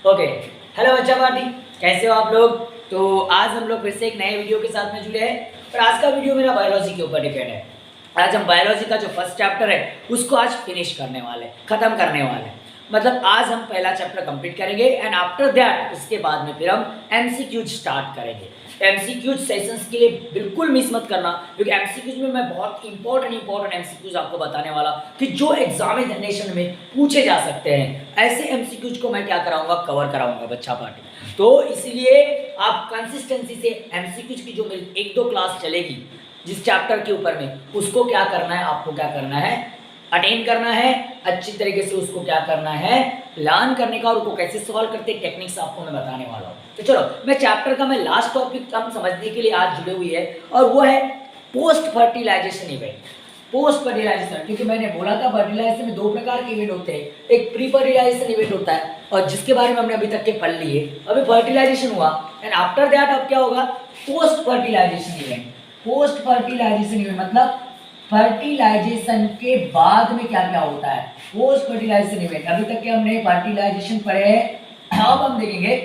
Okay. Hello बच्चा party, कैसे हो आप लोग। तो आज हम लोग फिर से एक नए वीडियो के साथ में जुड़े हैं और आज का वीडियो मेरा बायोलॉजी के ऊपर डिपेंड है। आज हम बायोलॉजी का जो फर्स्ट चैप्टर है उसको आज फिनिश करने वाले, खत्म करने वाले। मतलब आज हम पहला चैप्टर कंप्लीट करेंगे एंड आफ्टर दैट उसके बाद में फिर हम एमसीक्यूज स्टार्ट करेंगे। एमसीक्यूज सेशंस के लिए बिल्कुल मिस मत करना, क्योंकि एमसीक्यूज में मैं बहुत इंपॉर्टेंट एमसीक्यूज आपको बताने वाला कि जो एग्जामिनेशन में पूछे जा सकते हैं। ऐसे एमसीक्यूज को मैं क्या कराऊंगा, कवर कराऊंगा बच्चा पार्टी। तो इसलिए आप कंसिस्टेंसी से एमसीक्यूज की जो मेरी एक दो क्लास चलेगी जिस चैप्टर के ऊपर में, उसको क्या करना है, आपको क्या करना है, अटेंड करना है अच्छी तरीके से। उसको क्या करना है, लर्न करने का, और उसको कैसे सॉल्व करते हैं टेक्निक्स आपको मैं बताने वाला हूँ। तो चलो मैं चैप्टर का मैं लास्ट टॉपिक हम समझने के लिए आज जुड़े हुई है और वो है post fertilisation event. Post fertilisation, क्योंकि मैंने बोला था फर्टिलाइजेशन में दो प्रकार के इवेंट होते हैं, एक प्री फर्टिलाइजेशन इवेंट होता है और जिसके बारे में हमने अभी तक के पढ़ लिए। अभी फर्टिलाइजेशन हुआ एंड आफ्टर दैट अब क्या होगा, post fertilisation event. Post fertilisation event मतलब फर्टिलाइजेशन के बाद में क्या क्या होता है, पोस्ट फर्टिलाइजेशन इवेंट। अभी तक के हमने फर्टिलाइजेशन पढ़े हैं, अब हम देखेंगे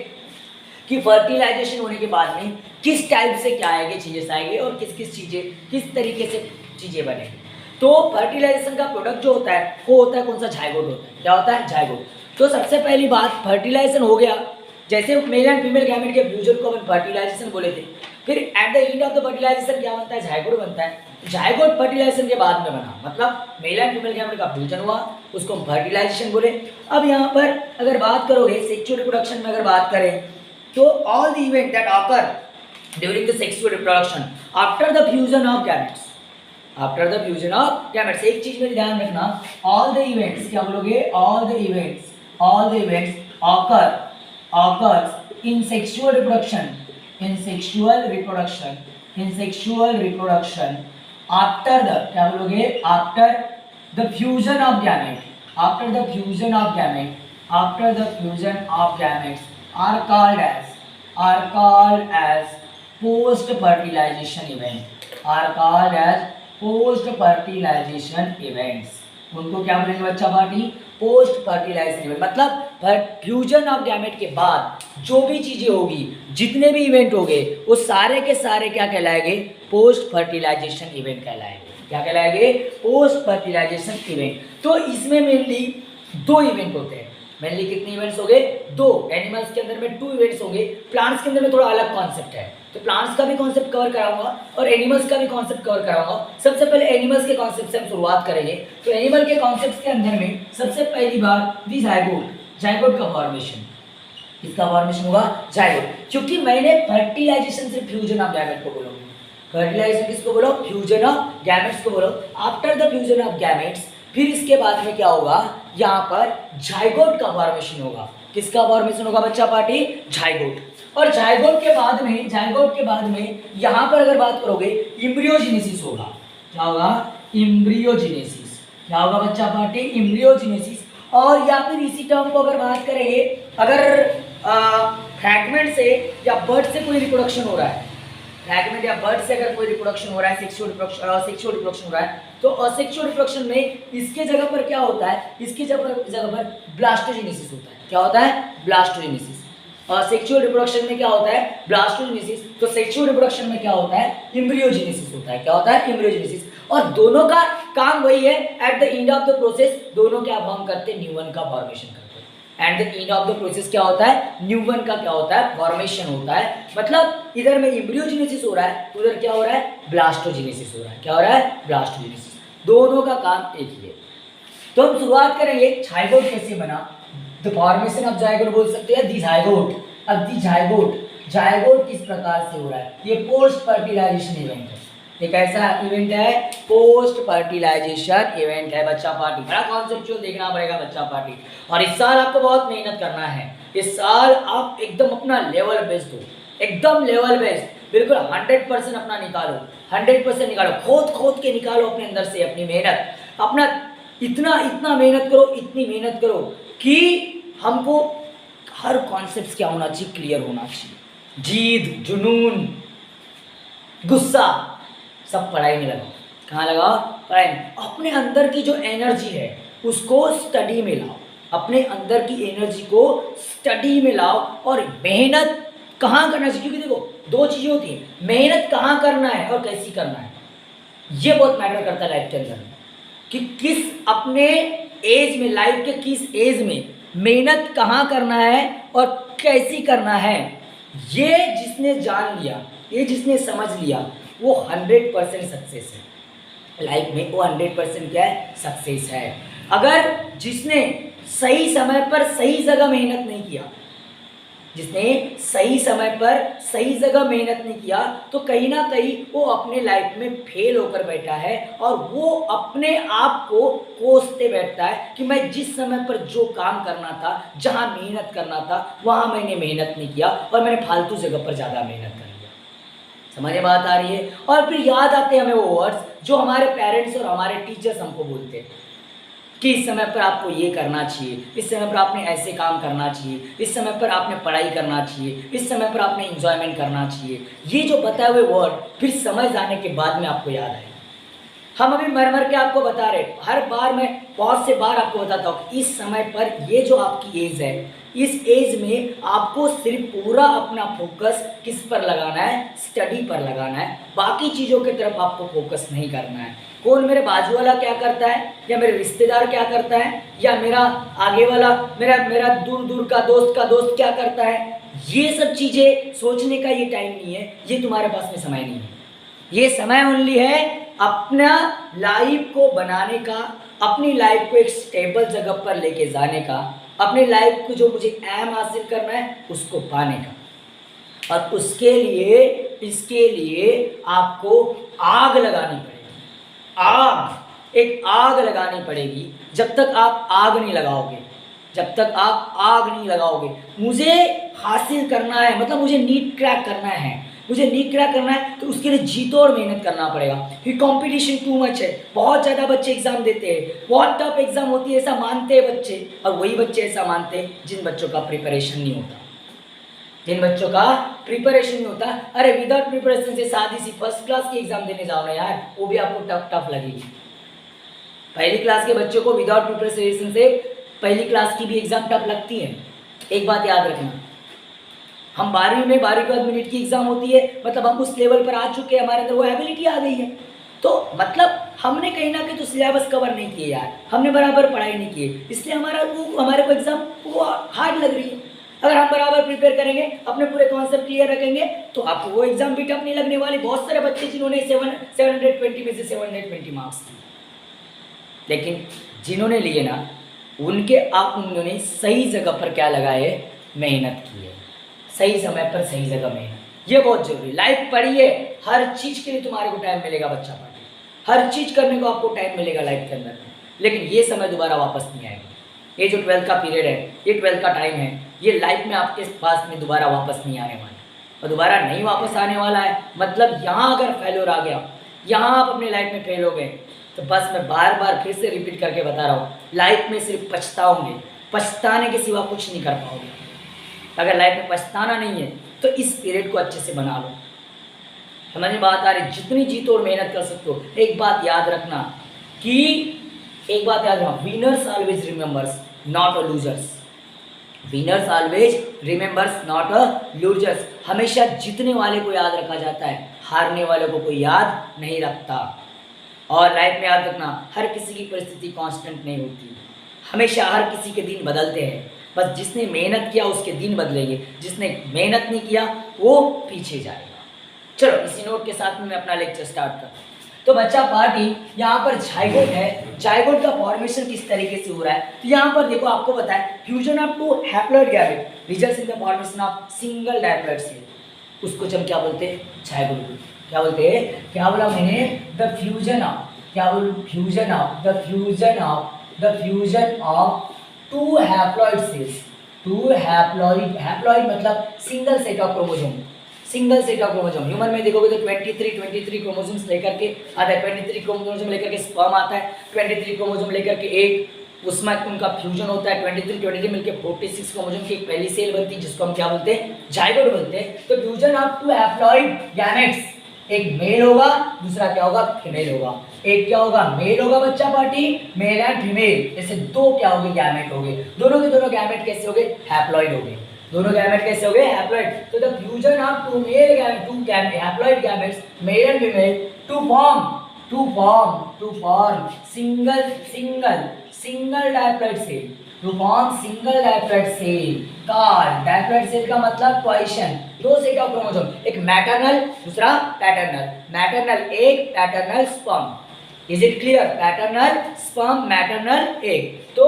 कि फर्टिलाइजेशन होने के बाद में किस टाइप से क्या आएगी, चीजें आएगी और किस किस चीजें किस तरीके से चीजें बनेगी। तो फर्टिलाइजेशन का प्रोडक्ट जो होता है वो होता है कौन सा, जाइगोट होता है। क्या होता है, जाइगोट। तो सबसे पहली बात, फर्टिलाइजेशन हो गया, जैसे मेल एंड फीमेल गैमेट के फ्यूजन को अपन फर्टिलाइजेशन बोले थे। फिर at the end of the fertilisation क्या बनता है, जाइगोट बनता है। जाइगोट फर्टिलाइजेशन के बाद में बना, मतलब मेल एंड फीमेल गैमेट का फ्यूजन हुआ, उसको हम फर्टिलाइजेशन बोले। अब यहाँ पर अगर बात करोगे सेक्सुअल रिप्रोडक्शन में, अगर बात करें तो all the event that occur during the sexual reproduction after the fusion of gametes, after the fusion of gametes. एक चीज में ध्यान रखना, ऑल द इवेंट्स, क्या बोलोगे, all the events occurs in sexual reproduction, in sexual reproduction after the, क्या बोलोगे, after the fusion of gamete, after the fusion of gamete, after the fusion of gametes are called as post fertilization event, are called as post fertilization events। उनको क्या बोलेंगे बच्चा party, post fertilisation event. मतलब fusion of gamete के बाद जो भी चीजें होगी, जितने भी इवेंट होंगे वो सारे के सारे क्या कहलाएंगे, पोस्ट फर्टिलाइजेशन इवेंट कहलाएंगे। क्या कहलाएंगे, पोस्ट फर्टिलाइजेशन इवेंट। तो इसमें मेनली दो इवेंट होते हैं। मेनली कितने इवेंट्स हो गए, दो। एनिमल्स के अंदर में 2 इवेंट्स होंगे, प्लांट्स के अंदर में थोड़ा अलग कॉन्सेप्ट है, तो प्लांट्स का भी कॉन्सेप्ट कवर कराऊंगा और एनिमल्स का भी कॉन्सेप्ट कवर कराऊंगा। सबसे पहले एनिमल्स के कॉन्सेप्ट से हम शुरुआत करेंगे। तो एनिमल के कॉन्सेप्ट के अंदर में सबसे पहली बात दी जाइगोट, जाइगोट का फॉर्मेशन। इसका फॉर्मेशन होगा जाइगोट, क्योंकि मैंने फर्टिलाइजेशन से फ्यूजन ऑफ गैमेट को बोला, फर्टिलाइजेशन किसको बोलो, फ्यूजन ऑफ गैमेट्स को बोलो। After the fusion of gametes फिर इसके बाद में क्या होगा, यहाँ पर जाइगोट का फॉर्मेशन होगा। किसका फॉर्मेशन होगा बच्चा पार्टी, जाइगोट। और जाइगोट के बाद में यहाँ पर अगर बात करोगे इम्ब्रियोजेनेसिस होगा। क्या होगा, इम्ब्रियोजेनेसिस। क्या होगा बच्चा पार्टी, इम्ब्रियोजेनेसिस। और या फिर इसी टर्म को अगर बात करेंगे, अगर फ्रैगमेंट से या बर्ड से कोई रिप्रोडक्शन हो रहा है, फ्रैगमेंट या बर्ड से अगर कोई रिप्रोडक्शन हो रहा है, सेक्सुअल रिप्रोडक्शन हो रहा है, तो असेक्सुअल रिप्रोडक्शन में इसके जगह पर क्या होता है, इसकी जगह पर ब्लास्टोजेनेसिस होता है। क्या होता है, ब्लास्टोजेनेसिस। और सेक्सुअल रिप्रोडक्शन में क्या होता है, ब्लास्टोजेनेसिस। तो सेक्सुअल रिप्रोडक्शन में क्या होता है, एम्ब्रियोजेनेसिस होता है। क्या होता है, एम्ब्रियोजेनेसिस। और दोनों का काम वही है, eight the end of the process दोनों क्या फॉर्म करते हैं, न्यूवन का फॉर्मेशन करते हैं। Eight the end of the process क्या होता है, न्यूवन का क्या होता है, फॉर्मेशन होता है। मतलब इधर में एम्ब्रियोजेनेसिस हो रहा है, उधर क्या हो रहा है, ब्लास्टोजेनेसिस हो रहा है। क्या हो रहा है, ब्लास्टोजेनेसिस। दोनों का काम एक ही है। तो हम शुरुआत करेंगे जाइगोट कैसे बना, द फॉर्मेशन ऑफ जाइगोट बोल सकते हैं, दी जाइगोट। अब दी जाइगोट किस प्रकार से हो रहा है, ये पोस्ट फर्टिलाइजेशन इवेंट है। एक ऐसा इवेंट है, पोस्ट फर्टिलाइजेशन इवेंट है बच्चा पार्टी। बड़ा कॉन्सेप्चुअल देखना पड़ेगा बच्चा पार्टी। और इस साल आपको बहुत मेहनत करना है। इस साल आप एकदम अपना लेवल बेस्ड हो, एकदम लेवल बेस्ड, बिल्कुल 100% अपना निकालो, 100% निकालो, खोद के निकालो अपने अंदर से अपनी मेहनत। अपना इतना मेहनत करो, इतनी मेहनत करो कि हमको हर कॉन्सेप्ट क्या होना चाहिए, क्लियर होना चाहिए। जीद, जुनून, गुस्सा सब पढ़ाई में लगाओ। कहाँ लगाओ, पढ़ाई में। अपने अंदर की जो एनर्जी है उसको स्टडी में लाओ, अपने अंदर की एनर्जी को स्टडी में लाओ और मेहनत कहाँ करना चाहिए, क्योंकि देखो दो चीज़ें होती हैं, मेहनत कहाँ करना है और कैसी करना है, ये बहुत मैटर करता है लाइफ के अंदर कि किस अपने एज में, लाइफ के किस एज में मेहनत कहाँ करना है और कैसी करना है। ये जिसने जान लिया, ये जिसने समझ लिया, वो 100% सक्सेस है लाइफ में, वो 100% क्या है, सक्सेस है। अगर जिसने सही समय पर सही जगह मेहनत नहीं किया, जिसने सही समय पर सही जगह मेहनत नहीं किया, तो कहीं ना कहीं वो अपने लाइफ में फेल होकर बैठा है और वो अपने आप को कोसते बैठता है कि मैं जिस समय पर जो काम करना था, जहाँ मेहनत करना था, वहाँ मैंने मेहनत नहीं किया और मैंने फालतू जगह पर ज़्यादा मेहनत कर लिया। समझ में बात आ रही है? और फिर याद आते हैं हमें वो वर्ड्स जो हमारे पेरेंट्स और हमारे टीचर्स हमको बोलते हैं कि इस समय पर आपको ये करना चाहिए, इस समय पर आपने ऐसे काम करना चाहिए, इस समय पर आपने पढ़ाई करना चाहिए, इस समय पर आपने इंजॉयमेंट करना चाहिए। ये जो बताए हुए वर्ड फिर समझ आने के बाद में आपको याद आए। हम अभी मर के आपको बता रहे, हर बार मैं बहुत से बार आपको बताता हूँ कि इस समय पर ये जो आपकी एज है, इस एज में आपको सिर्फ पूरा अपना फोकस किस पर लगाना है, स्टडी पर लगाना है। बाकी चीज़ों की तरफ आपको फोकस नहीं करना है। कौन मेरे बाजू वाला क्या करता है, या मेरे रिश्तेदार क्या करता है, या मेरा आगे वाला मेरा दूर का दोस्त क्या करता है, ये सब चीज़ें सोचने का ये टाइम नहीं है, ये तुम्हारे पास में समय नहीं है। ये समय ओनली है अपना लाइफ को बनाने का, अपनी लाइफ को एक स्टेबल जगह पर लेके जाने का, अपनी लाइफ को जो मुझे एम हासिल करना है उसको पाने का। और उसके लिए, इसके लिए आपको आग लगानी पड़ेगी। आग, एक आग लगानी पड़ेगी। जब तक आप आग नहीं लगाओगे, जब तक आप आग नहीं लगाओगे, मुझे हासिल करना है, मतलब मुझे नीट क्रैक करना है, मुझे नीट क्रैक करना है, तो उसके लिए जीतो और मेहनत करना पड़ेगा। फिर कंपटीशन टू मच है, बहुत ज़्यादा बच्चे एग्जाम देते हैं, बहुत टफ एग्जाम होती है, ऐसा मानते हैं बच्चे, और वही बच्चे ऐसा मानते हैं जिन बच्चों का प्रिपरेशन नहीं होता, जिन बच्चों का प्रिपरेशन नहीं होता। अरे विदाउट प्रिपरेशन से सादी सी फर्स्ट क्लास की एग्जाम देने जाओ ना यार, वो भी आपको टफ लगेगी। पहली क्लास के बच्चों को विदाउट प्रिपरेशन से पहली क्लास की भी एग्जाम टफ लगती है। एक बात याद रखना, हम 12वीं में 12वीं के बाद मिनट की एग्जाम होती है, मतलब हम उस लेवल पर आ चुके हैं, हमारे अंदर वो एबिलिटी आ गई है। तो मतलब हमने कहीं ना कहीं तो सिलेबस कवर नहीं किए यार, हमने बराबर पढ़ाई नहीं की, इसलिए हमारे को एग्जाम वो हार्ड लग रही है। अगर हम बराबर प्रिपेयर करेंगे, अपने पूरे कॉन्सेप्ट क्लियर रखेंगे, तो आपको वो एग्जाम भी टफ नहीं लगने वाली। बहुत सारे बच्चे जिन्होंने 720 में से 720 मार्क्स लिए, लेकिन जिन्होंने लिए ना, उन्होंने सही जगह पर क्या लगाए, मेहनत की है, सही समय पर सही जगह मेहनत। ये बहुत जरूरी। लाइफ पढ़िए, हर चीज़ के लिए तुम्हारे को टाइम मिलेगा, बच्चा पढ़िए, हर चीज़ करने को आपको टाइम मिलेगा लाइफ के अंदर, लेकिन ये समय दोबारा वापस नहीं आएगा। ये जो 12th का पीरियड है, ये 12th का टाइम है, ये लाइफ में आपके पास में दोबारा वापस नहीं आने वाला, और दोबारा नहीं वापस आने वाला है। मतलब यहाँ अगर फेल्योर आ गया, यहाँ आप अपने लाइफ में फेल हो गए, तो बस मैं बार बार फिर से रिपीट करके बता रहा हूँ, लाइफ में सिर्फ पछताओगे, पछताने के सिवा कुछ नहीं कर पाओगे। अगर लाइफ में पछताना नहीं है तो इस पीरियड को अच्छे से बना लो। समझ में बात आ रही? जितनी जीतो और मेहनत कर सकते हो। एक बात याद रखना कि winners always remembers not a losers. Winners always remembers not a losers. हमेशा जीतने वाले को याद रखा जाता है, हारने वाले को कोई याद नहीं रखता। और लाइफ में याद रखना, हर किसी की परिस्थिति कांस्टेंट नहीं होती, हमेशा हर किसी के दिन बदलते हैं। बस जिसने मेहनत किया उसके दिन बदलेंगे, जिसने मेहनत नहीं किया वो पीछे जाएगा। चलो इसी नोट के साथ में मैं अपना लेक्चर स्टार्ट करता हूँ। तो बच्चा पार्टी यहाँ पर जाइगोट है, जाइगोट का फॉर्मेशन किस तरीके से हो रहा है, तो यहाँ पर देखो आपको पता है fusion of two haploid gamete results in the formation of single diploid cell, उसको हम क्या बोलते हैं, जाइगोट। क्या बोलते हैं, क्या बोला मैंने, द फ्यूजन ऑफ, क्या बोल, fusion of two haploid cells, two haploid मतलब single set of chromosome, single set of chromosome. Human में देखोगे तो 23 क्रोमोसोम्स लेकर के आता है, 23 क्रोमोसोम लेकर के स्पर्म आता है, 23 क्रोमोसोम लेकर के एक उसमें उनका फ्यूजन होता है, 23 मिलकर 46 क्रोमोसोम की एक पहली सेल बनती है जिसको हम क्या बोलते हैं, जाइगोट बोलते हैं। तो fusion of two haploid gametes, एक मेल होगा दूसरा क्या होगा, फीमेल होगा। एक क्या होगा, मेल होगा बच्चा पार्टी, मेल एंड फीमेल, जैसे दो क्या होंगे, गैमेट होंगे, दोनों के दोनों गैमेट कैसे होंगे, हैप्लॉइड होंगे, दोनों गैमेट कैसे होंगे, हैप्लॉइड। तो the fusion of two male gamete, two haploid gametes male and female to form single diploid cell, to form single diploid cell called, diploid cell का मतलब क्वाइशन, दो सेट ऑफ क्रोमोसोम, एक मैटरनल दूसरा paternal, maternal egg paternal sperm, is it clear, paternal sperm maternal egg. तो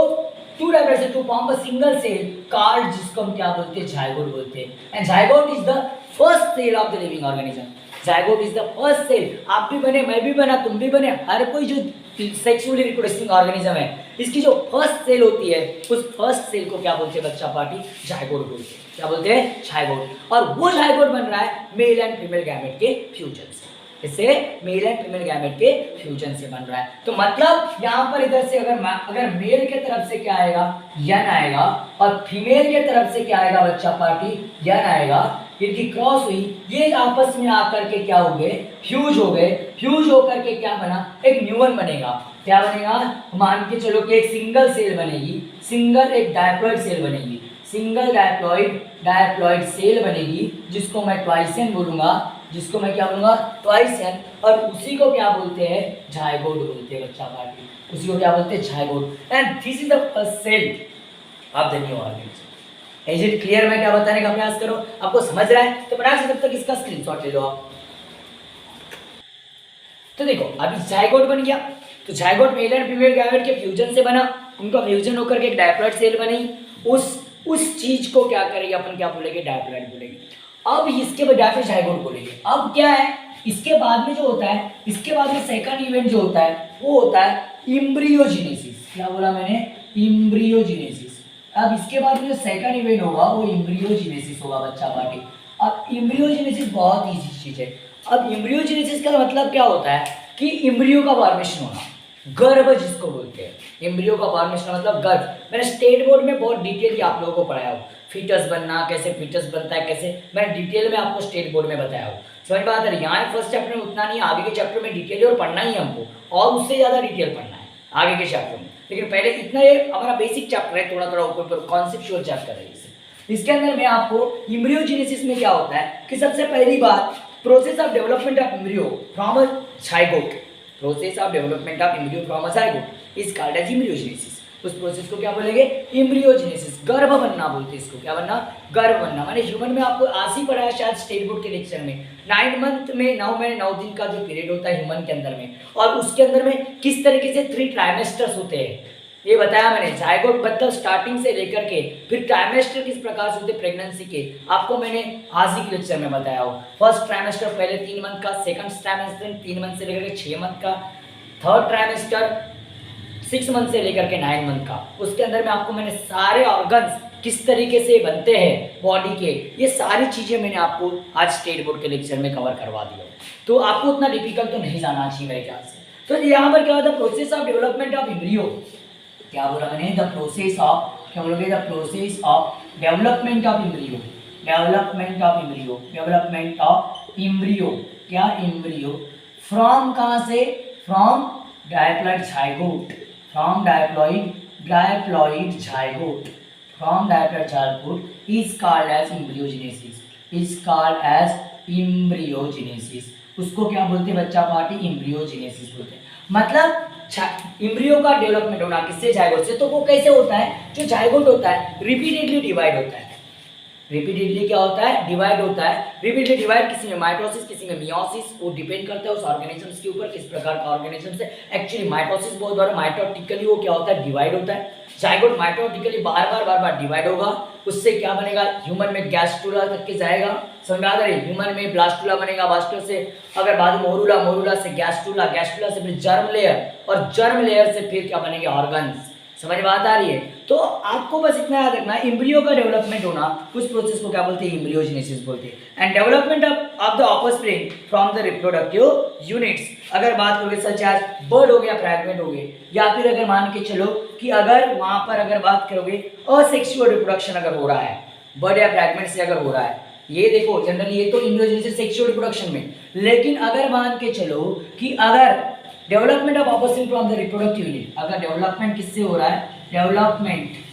two diploid cell to form a single cell called, जिसको हम क्या बोलते हैं, जाइगोट बोलते हैं, and zygote is the first cell of the living organism, zygote is the first cell, आप भी बने, मैं भी बना, तुम भी बने, हर कोई जो सेक्सुअली रिप्रोड्यूसिंग ऑर्गेनिज्म है, इसकी जो फर्स्ट सेल होती है, उस फर्स्ट सेल को क्या बोलते हैं बच्चा पार्टी, जाइगोट बोलते हैं, क्या बोलते हैं, जाइगोट। और वो जाइगोट बन रहा है मेल एंड फीमेल गैमेट के फ्यूजन से, इससे मेल एंड फीमेल गैमेट के फ्यूजन से बन रहा है। तो मतलब यहाँ पर इधर से अगर मेल के तरफ से क्या आएगा, यन आएगा, और फीमेल के तरफ से क्या आएगा बच्चा पार्टी, यन आएगा, इनकी क्रॉस हुई, ये आपस में आकर के क्या हो गए, फ्यूज हो गए, फ्यूज होकर के क्या बना, एक न्यून बनेगा, क्या बनेगा, मान के चलो कि एक सिंगल सेल बनेगी, सिंगल एक डायप्लॉइड सेल बनेगी, सिंगल डायप्लॉइड सेल बनेगी, जिसको मैं ट्वाइसन बोलूंगा, जिसको मैं क्या बोलूंगा, ट्वाइसन, और उसी को क्या बोलते हैं, जाइगोट बोलते हैं बच्चा पार्टी, उसी को क्या बोलते हैं, zygote, and this is the first cell of the new organism. Is it clear, मैं क्या बताने का प्रयास करो, आपको समझ रहा है, तो बना तब तक इसका स्क्रीनशॉट ले लो आप। तो देखो अभी जाइगोट बन गया, तो zygote mail and female gamete के फ्यूजन से बना, उनका फ्यूजन होकर के एक डायप्लॉइड सेल बनी, उस चीज को क्या करेंगे अपन, क्या बोलेंगे, डायप्लॉइड बोलेंगे। अब इसके बजाय फिर जाइगोट बोलेंगे। अब क्या है, इसके बाद में जो होता है, इसके बाद में सेकंड इवेंट जो होता है वो होता है इम्ब्रियोजेनेसिस। क्या बोला मैंने, इम्ब्रियोजेनेसिस। अब इसके बाद में जो सेकंड इवेंट होगा वो इम्ब्रियोजेनेसिस होगा बच्चा पार्टी। अब इम्ब्रियोजेनेसिस बहुत ईजी चीज है। अब इम्ब्रियोजेनेसिस का मतलब क्या होता है कि इम्ब्रियो का फॉर्मेशन होना, गर्भ जिसको बोलते हैं, इम्ब्रियो का फॉर्मेशन मतलब गर्भ। मैंने स्टेट बोर्ड में बहुत डिटेल आप लोगों को पढ़ाया हो, फीटस बनना, कैसे फीटस बनता है, कैसे, मैंने डिटेल में आपको स्टेट बोर्ड में बताया हो, समझ में आता है। यहाँ फर्स्ट चैप्टर में उतना नहीं, आगे के चैप्टर में डिटेल और पढ़ना ही है हमको, और उससे ज़्यादा डिटेल पढ़ना है आगे के चैप्टर में, लेकिन पहले इतना ये हमारा बेसिक चैप्टर है, थोड़ा थोड़ा ऊपर कॉन्सेप्चुअल चैप्टर है इसे। इसके अंदर मैं आपको इम्ब्रियोजेनेसिस में क्या होता है कि सबसे पहली बात, process of development of embryo from a zygote, process of development of embryo from a zygote is called as embryogenesis. उस प्रोसेस को क्या बोलेंगे, इम्ब्रियोजेनेसिस, गर्भ बनना बोलते हैं इसको, क्या बनना, गर्भ बनना। मैंने ह्यूमन में आपको आज ही पढ़ाया शायद स्टेट बोर्ड के लेक्चर में, 9 मंथ में 9 महीने 9 दिन का जो पीरियड होता है ह्यूमन के अंदर में, और उसके अंदर में किस तरीके से 3 ट्राइमेस्टर्स होते हैं ये बताया मैंने। जाइगोट मतलब स्टार्टिंग से लेकर के फिर ट्राइमेस्टर किस प्रकार से होते प्रेगनेंसी के, आपको मैंने आज ही के लेक्चर में बताया हो। फर्स्ट ट्राइमेस्टर पहले 3 मंथ का, सेकंड ट्राइमेस्टर 3 मंथ से लेकर के 6 मंथ का, थर्ड ट्राइमेस्टर 6 मंथ से लेकर के 9 मंथ का। उसके अंदर में आपको मैंने सारे ऑर्गन्स किस तरीके से बनते हैं बॉडी के, ये सारी चीज़ें मैंने आपको आज स्टेट बोर्ड के लेक्चर में कवर करवा दिया, तो आपको उतना डिफिकल्ट तो नहीं जाना चाहिए मेरे ख्याल से। तो यहाँ पर क्या होता है, process of development of embryo, क्या बोला मैंने, द प्रोसेस ऑफ, क्या बोलोगे, the process of development of embryo, development of embryo, development of embryo, क्या एम्ब्रियो, फ्रॉम कहाँ से, from diploid zygote, from diploid zygote, from diploid zygote is called as embryogenesis, is called as embryogenesis. उसको क्या बोलते हैं बच्चा party, embryogenesis बोलते हैं। मतलब एम्ब्रियो का डेवलपमेंट होना किससे, जाइगोट से। तो वो कैसे होता है, जो जाइगोट होता है रिपीटेडली डिवाइड होता है, रिपीटेडली क्या होता है, डिवाइड होता है, रिपीटेडली डिवाइड, किसी में माइटोसिस किसी में मियोसिस, वो डिपेंड करता है उस ऑर्गेनिजम्स के ऊपर किस प्रकार का ऑर्गेनिजम्स है। एक्चुअली माइटोसिस बहुत बार माइटोटिकली वो क्या होता है, डिवाइड होता है। जाइगोट माइटोटिकली बार बार डिवाइड होगा, उससे क्या बनेगा, ह्यूमन में गैस्ट्रुला तक के जाएगा, समझ में आ रहा है, ह्यूमन में ब्लास्टुला बनेगा, ब्लास्टुला से अगर बाद में मोरुला, मोरुला से गैस्ट्रुला, गैस्ट्रुला से फिर जर्म लेयर, और जर्म लेयर से फिर क्या बनेंगे, ऑर्गन्स। समझ बात आ रही है। तो आपको बस इतना याद रखना है, एम्ब्रियो का डेवलपमेंट होना, उस प्रोसेस को क्या बोलते हैं, एम्ब्रियोजेनेसिस बोलते हैं। And development of the offspring from the reproductive units, अगर बात करोगे सच एज बर्ड हो गया, फ्रैगमेंट हो गए, या फिर अगर मान के चलो कि अगर वहां पर अगर बात करोगे असेक्सुअल रिप्रोडक्शन अगर हो रहा है, बर्ड या फ्रैगमेंट से अगर हो रहा है, ये देखो जनरली ये तो एम्ब्रियोजेनेसिस सेक्सुअल रिप्रोडक्शन में, लेकिन अगर मान के चलो कि अगर development of opposite from the reproductive unit, अगर डेवलपमेंट किससे हो रहा है, डेवलपमेंट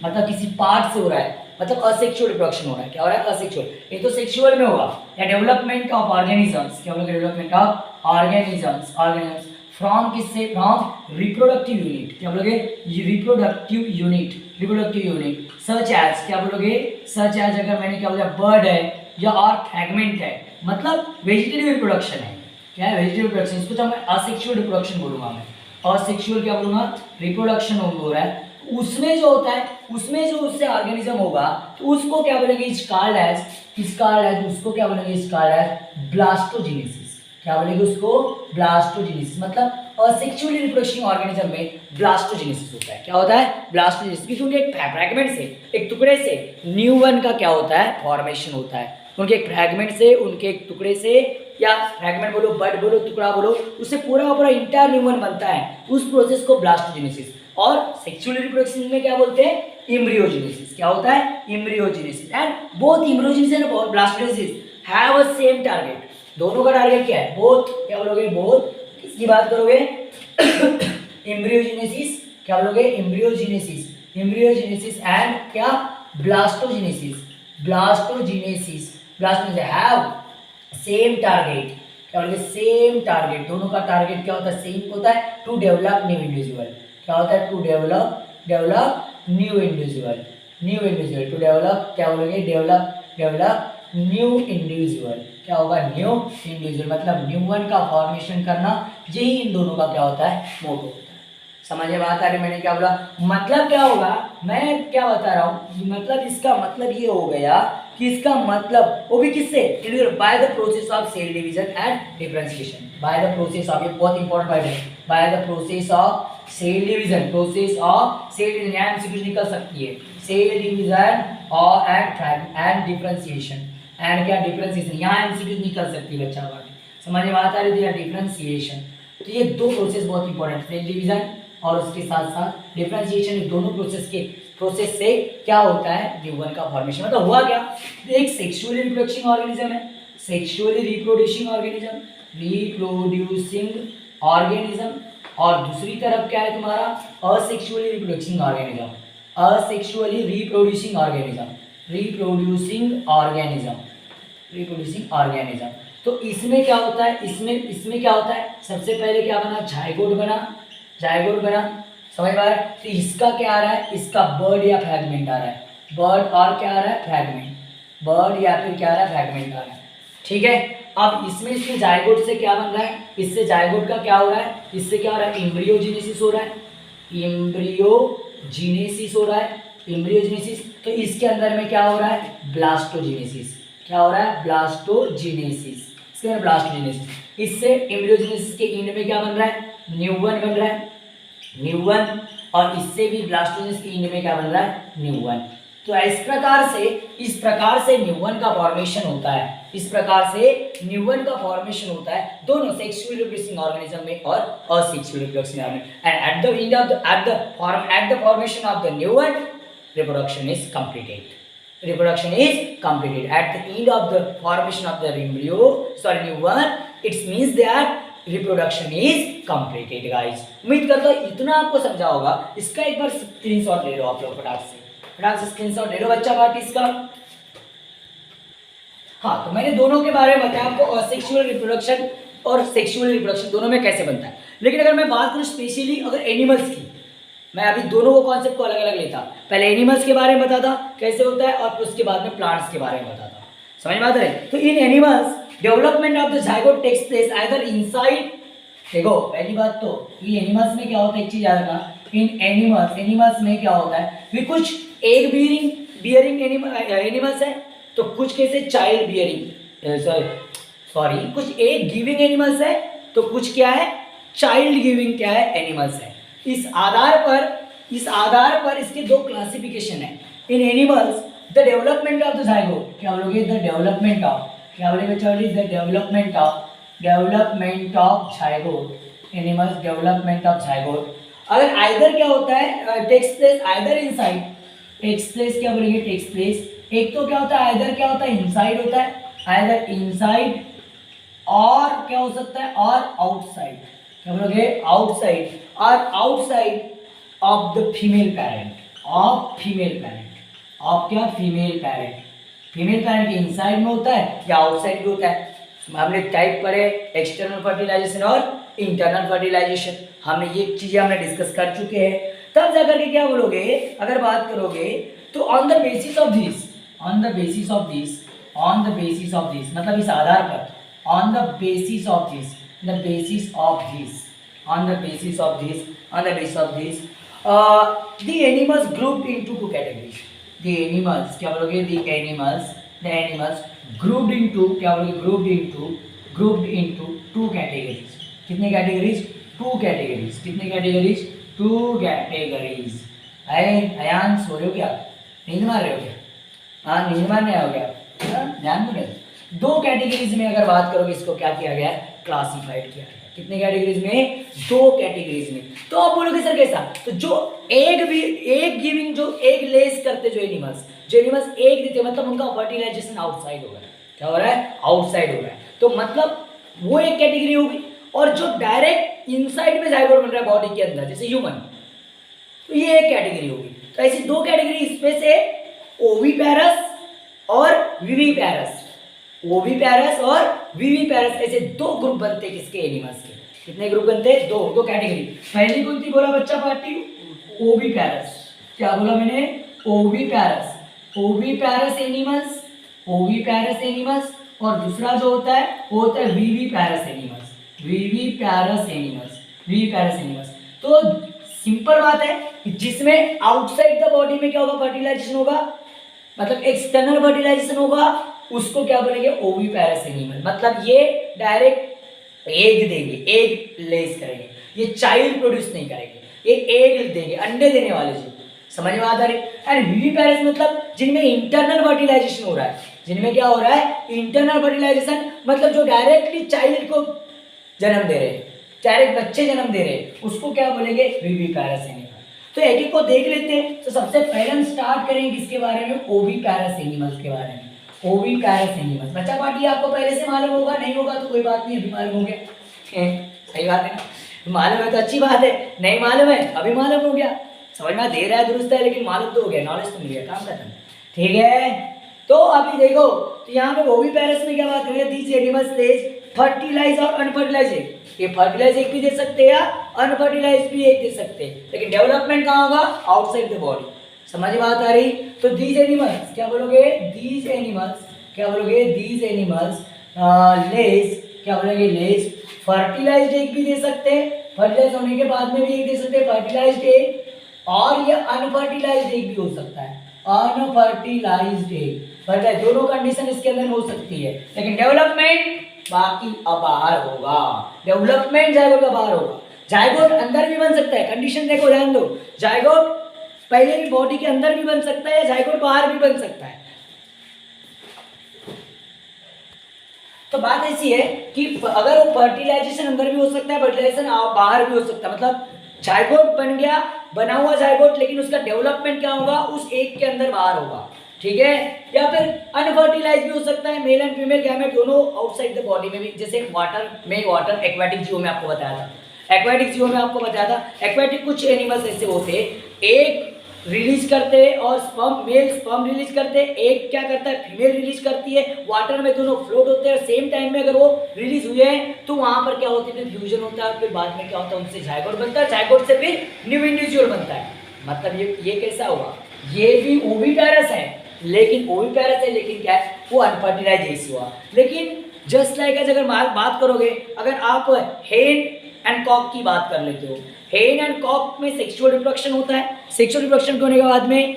मतलब किसी पार्ट से हो रहा है, मतलब असेक्सुअल रिप्रोडक्शन हो रहा है, क्या हो रहा है, असेक्सुअल, ये तो सेक्सुअल में होगा, या डेवलपमेंट ऑफ ऑर्गेनिजम्स, क्या बोलोगे, डेवलपमेंट ऑफ ऑर्गेनिजम्स फ्रॉम किससे, फ्रॉम रिप्रोडक्टिव यूनिट, क्या बोलोगे, रिप्रोडक्टिव यूनिट सच एज, क्या बोलोगे, सच एज, अगर मैंने क्या बोला बर्ड है या और फ्रैगमेंट है, मतलब वेजिटेटिव रिप्रोडक्शन है, क्या है, वेजिटेटिव रिप्रोडक्शन, इसको तो मैं असेक्सुअल रिप्रोडक्शन बोलूंगा, मैं असेक्सुअल क्या बोलूंगा, रिप्रोडक्शन हो रहा है, उसमें जो होता है, उसमें जो उससे ऑर्गेनिज्म होगा तो उसको क्या बोलेंगे, इज कॉल्ड एज, उसको क्या बोलेंगे, इज कॉल्ड एज ब्लास्टोजेनेसिस, क्या बोलेंगे उसको, ब्लास्टोजेनेसिस, मतलब असेक्सुअली रिप्रोडक्टिंग ऑर्गेनिज्म में ब्लास्टोजेनेसिस होता है, क्या होता है, ब्लास्टोजेनेसिस, क्योंकि उनके एक फ्रैगमेंट से, एक टुकड़े से न्यू वन का क्या होता है, फॉर्मेशन होता है, उनके एक फ्रैगमेंट से, उनके एक टुकड़े से, या फ्रैगमेंट बोलो, बड बोलो, टुकड़ा बोलो, उससे पूरा पूरा इंटायर न्यू वन बनता है, उस प्रोसेस को ब्लास्टोजेनेसिस, और सेक्सुअल रिप्रोडक्शन में क्या बोलते हैं, एम्ब्रियोजेनेसिस, क्या होता है, embryogenesis, and both embryogenesis and blastogenesis have a same target, दोनों का टारगेट क्या है, बोथ, क्या बोलोगे, बोथ, किसकी बात करोगे, एम्ब्रियोजेनेसिस, क्या बोलोगे, एम्ब्रियोजेनेसिस एंड क्या, ब्लास्टोजेनेसिस हैव सेम टारगेट, क्या बोलोगे, सेम टारगेट, दोनों का टारगेट क्या होता है, सेम होता है, टू डेवलप न्यू इंडिविजुअल, क्या होता है, to develop new individual, to develop, क्या बोलोगे, डेवलप न्यू इंडिविजुअल, क्या होगा, न्यू इंडिविजुअल, मतलब न्यू वन का फॉर्मेशन करना, यही इन दोनों का क्या होता है, मोटो होता है, समझ में बात आ रही, मैंने क्या बोला, मतलब क्या होगा, मैं क्या बता रहा हूँ, मतलब इसका मतलब ये हो गया कि इसका मतलब वो भी किससे, by the process of cell division and differentiation, by the process of, ये बहुत इंपॉर्टेंट वर्ड है, by the process of cell division, यहाँ एमसीक्यू निकल सकती है, सेल डिवीजन और एंड डिफरेंशिएशन, एंड क्या, डिफरेंशिएशन, यहाँ एमसीक्यू निकल सकती है, बच्चा समझ में बात आ रही थी, डिफरेंशिएशन, तो ये दो प्रोसेस बहुत इंपॉर्टेंट, सेल डिवीजन और उसके साथ साथ डिफरेंशिएशन, दोनों प्रोसेस से क्या होता है, न्यू वन का फॉर्मेशन, मतलब हुआ क्या, एक सेक्सुअली रिप्रोडक्टिंग ऑर्गेनिज्म है, सेक्सुअली रिप्रोड्यूसिंग ऑर्गेनिज्म, और दूसरी तरफ क्या है तुम्हारा, असेक्सुअली रिप्रोड्यूसिंग ऑर्गेनिज्म, तो इसमें क्या होता है, इसमें क्या होता है, सबसे पहले क्या बना, जायगोट बना, समझ में आ रहा है, तो इसका क्या आ रहा है, इसका बर्ड या फ्रैगमेंट आ रहा है, बर्ड और क्या आ रहा है, फ्रैगमेंट, बर्ड या फिर क्या आ रहा है, फ्रैगमेंट आ रहा है, ठीक है, अब इसमें जायगोट से क्या बन रहा है, इससे जायगोट का क्या हो रहा है, इससे क्या हो रहा है, एम्ब्रियोजेनेसिस हो रहा है, एम्ब्रियोजेनेसिस, तो इसके अंदर में क्या हो रहा है, ब्लास्टोजेनेसिस, क्या हो रहा है, ब्लास्टोजेनेसिस, इसके अंदर ब्लास्टोजेनेसिस, इससे एम्ब्रियोजेनेसिस के एंड में क्या बन रहा है, न्यू वन, और इससे भी ब्लास्टोजेनेसिस के एंड में क्या बन रहा है, न्यू वन, तो इस प्रकार से न्यू वन का फॉर्मेशन होता है, दोनों सेक्सुअली रिप्रोड्यूसिंग ऑर्गेनिज्म में और asexually reproducing organism, and at the formation of the new one, reproduction is completed at the end of the formation of the new one, it means that reproduction is completed, guys. उम्मीद करता हूँ इतना आपको समझा होगा, इसका एक बार screenshot ले लो आप लोग, फटाक से स्क्रीनशॉट ले लो बच्चा पार्टी इसका। हाँ, तो मैंने दोनों के बारे में बताया आपको, असेक्सुअल रिप्रोडक्शन और सेक्सुअल रिप्रोडक्शन दोनों में कैसे बनता है, लेकिन अगर मैं बात करूँ स्पेशली अगर एनिमल्स की, मैं अभी दोनों को कॉन्सेप्ट को अलग अलग लेता, पहले एनिमल्स के बारे में बताता कैसे होता है, और उसके बाद में प्लांट्स के बारे में बताता, समझ में आता है। तो in animals development of the zygote takes place either inside, देखो पहली बात तो ये एनिमल्स में क्या होता है, एक चीज याद रखना, इन एनिमल्स में क्या होता है कि कुछ एग बियरिंग एनिमल्स है, तो कुछ कैसे चाइल्ड बियरिंग, कुछ एग गिविंग एनिमल्स है, तो कुछ क्या है, चाइल्ड गिविंग क्या है, एनिमल्स है। इस आधार पर इसके दो क्लासिफिकेशन है। In animals the development of the zygote, क्या बोलोगे, द डेवलपमेंट ऑफ, क्या बोलेंगे बच्चा, the development of zygote, animals development of zygote, अगर आइदर क्या होता है, takes place either inside, takes place क्या बोलेंगे, टेक्स प्लेस, एक तो क्या होता है आइदर, क्या होता है इनसाइड होता है, आइदर इनसाइड और क्या हो सकता है, और आउटसाइड, क्या बोलोगे, आउटसाइड, और outside of the female parent, of female parent, of क्या, फीमेल पेरेंट, फीमेल पेरेंट के इनसाइड में होता है या आउटसाइड में होता है। हमने टाइप पढ़े एक्सटर्नल फर्टिलाइजेशन और इंटरनल फर्टिलाइजेशन, हमने ये चीजें हमने डिस्कस कर चुके हैं। तब जाकर के क्या बोलोगे, अगर बात करोगे तो on the basis of this, on the basis of this, on the basis of this मतलब इस आधार पर, on the basis of this, the basis of this, on the basis of this, on the basis of this the animals grouped into two categories, the animals, क्या बोलोगे, the animals, the animals grouped into, क्या बोलोगे, grouped into, grouped into two categories, कितने categories, two categories, कितने categories, two categories. Ayan सो रहे हो क्या, नींद मार रहे हो क्या, हाँ नींद मारने आओ क्या, ध्यान दो। दो कैटेगरीज में अगर बात करोगे इसको क्या किया गया है, क्लासिफाइड किया गया, कितने कैटेगरीज में, दो कैटेगरीज में। तो आप बोलोगे सर कैसा, तो जो एग भी, एग गिविंग, जो एग लेस करते जो एनिमल्स, जो एनिमल्स एग देते मतलब उनका फर्टिलाइजेशन आउटसाइड हो रहा है, क्या हो रहा है, आउटसाइड हो रहा है, तो मतलब वो एक कैटेगरी होगी। और जो डायरेक्ट इनसाइड में जाइगोट बन रहा है बॉडी के अंदर जैसे ह्यूमन, तो ये एक कैटेगरी होगी। तो ऐसी दो कैटेगरी इसमें से ओविपेरस और विविपेरस, ओविपेरस और विविपेरस, ऐसे दो ग्रुप बनते किसके, एनिमल्स के। कितने ग्रुप बनते हैं, दो, दो कैटेगरी। पहली कौन सी बोला बच्चा पार्टी, ओविपेरस, क्या बोला मैंने, oviparous, oviparous animals, oviparous animals, और दूसरा जो होता है वो होता है viviparous animals, viviparous animals, viviparous animals. तो सिंपल बात है कि जिसमें आउटसाइड द बॉडी में क्या होगा, फर्टिलाइजेशन होगा, मतलब एक्सटर्नल फर्टिलाइजेशन होगा, उसको क्या बोलेंगे, ओविपेरस एनिमल। मतलब ये डायरेक्ट एग देंगे, एग लेस करेंगे, ये चाइल्ड प्रोड्यूस नहीं करेंगे, ये एग देंगे, अंडे देने वाले जीव। समझ में आ रही। एंड विविपेरस मतलब जिनमें इंटरनल फर्टिलाइजेशन हो रहा है, जिनमें क्या हो रहा है, इंटरनल फर्टिलाइजेशन, मतलब जो डायरेक्टली चाइल्ड को जन्म दे रहे हैं, डायरेक्ट बच्चे जन्म दे रहे हैं, उसको क्या बोलेंगे, विविपेरस एनिमल। तो एक एक को देख लेते हैं। तो सबसे पहले हम स्टार्ट करेंगे किसके बारे में, ओविपेरस एनिमल्स के बारे में, ओविपेरस एनिमल्स। बच्चा पार्टी आपको पहले से मालूम होगा, नहीं होगा तो कोई बात नहीं, अभी मालूम हो गया, सही बात है ना, मालूम है तो अच्छी बात है, नहीं मालूम है अभी मालूम हो गया, समझ में दे रहा है दुरुस्त है, लेकिन मालूम तो हो गया, नॉलेज तो मिल गया, काम खत्म, ठीक है। तो अभी देखो, तो यहाँ पे ओविपेरस में क्या बात करें, दीज एनिमल्स लेज फर्टिलाइज और अनफर्टिलाइज एग, ये फर्टिलाइज एग भी दे सकते हैं या अनफर्टिलाइज भी एग दे सकते हैं, लेकिन डेवलपमेंट कहाँ होगा, आउटसाइड द बॉडी। समझ में बात आ रही। तो दीज एनिमल्स क्या बोलोगे, दीज एनिमल्स, क्या बोलोगे, दीज एनिमल्स लेज, क्या बोलोगे, लेज फर्टिलाइज्ड एग भी दे सकते हैं, फर्टिलाइज होने के बाद में भी एग दे सकते हैं, फर्टिलाइज्ड एग, और ये अनफर्टिलाइज्ड एग भी हो सकता है, अनफर्टिलाइज्ड एग, फर्टिलाइज, दोनों कंडीशन इसके अंदर हो सकती है, लेकिन डेवलपमेंट बाकी अब बाहर होगा, डेवलपमेंट जायगोट का बाहर होगा। जायगोट अंदर भी बन सकता है, कंडीशन देखो, ध्यान दो, जायगोट पहले भी बॉडी के अंदर भी बन सकता है, जायगोट बाहर भी बन सकता है। तो बात ऐसी है कि अगर वो फर्टिलाइजेशन अंदर भी हो सकता है, फर्टिलाइजेशन बाहर भी हो सकता है, मतलब जायगोट बन गया, बना हुआ जायगोट, लेकिन उसका डेवलपमेंट क्या होगा, उस एग के अंदर बाहर होगा, ठीक है। या फिर अनफर्टिलाइज भी हो सकता है, मेल एंड फीमेल गैमेट दोनों आउटसाइड द बॉडी में भी, जैसे वाटर में, वाटर एक्वेटिक जीवों में आपको बताया था, एक्वेटिक जीवों में आपको बताया था, एक्वेटिक कुछ एनिमल्स ऐसे होते हैं, एक रिलीज करते हैं और स्पर्म, मेल स्पर्म रिलीज करते हैं, एक क्या करता है, फीमेल रिलीज करती है, वाटर में दोनों फ्लोट होते हैं, सेम टाइम में अगर वो रिलीज हुए हैं तो वहां पर क्या होता है, फिर फ्यूजन होता है, फिर बाद में क्या होता है, उनसे जायगोट बनता है, जायगोट से फिर न्यू इंडिविजुअल बनता है। मतलब ये कैसा हुआ, ये भी ओविपेरस है, लेकिन ओविपेरस है, लेकिन क्या है, वो अनफर्टिलाइज ऐसी हुआ। लेकिन जस्ट लाइक अगर बात करोगे, अगर आप हेन एंड कॉक की बात कर लेते हो, हेन एंड कॉक में सेक्सुअल रिप्रोडक्शन होता है, सेक्सुअल रिप्रोडक्शन होने के बाद में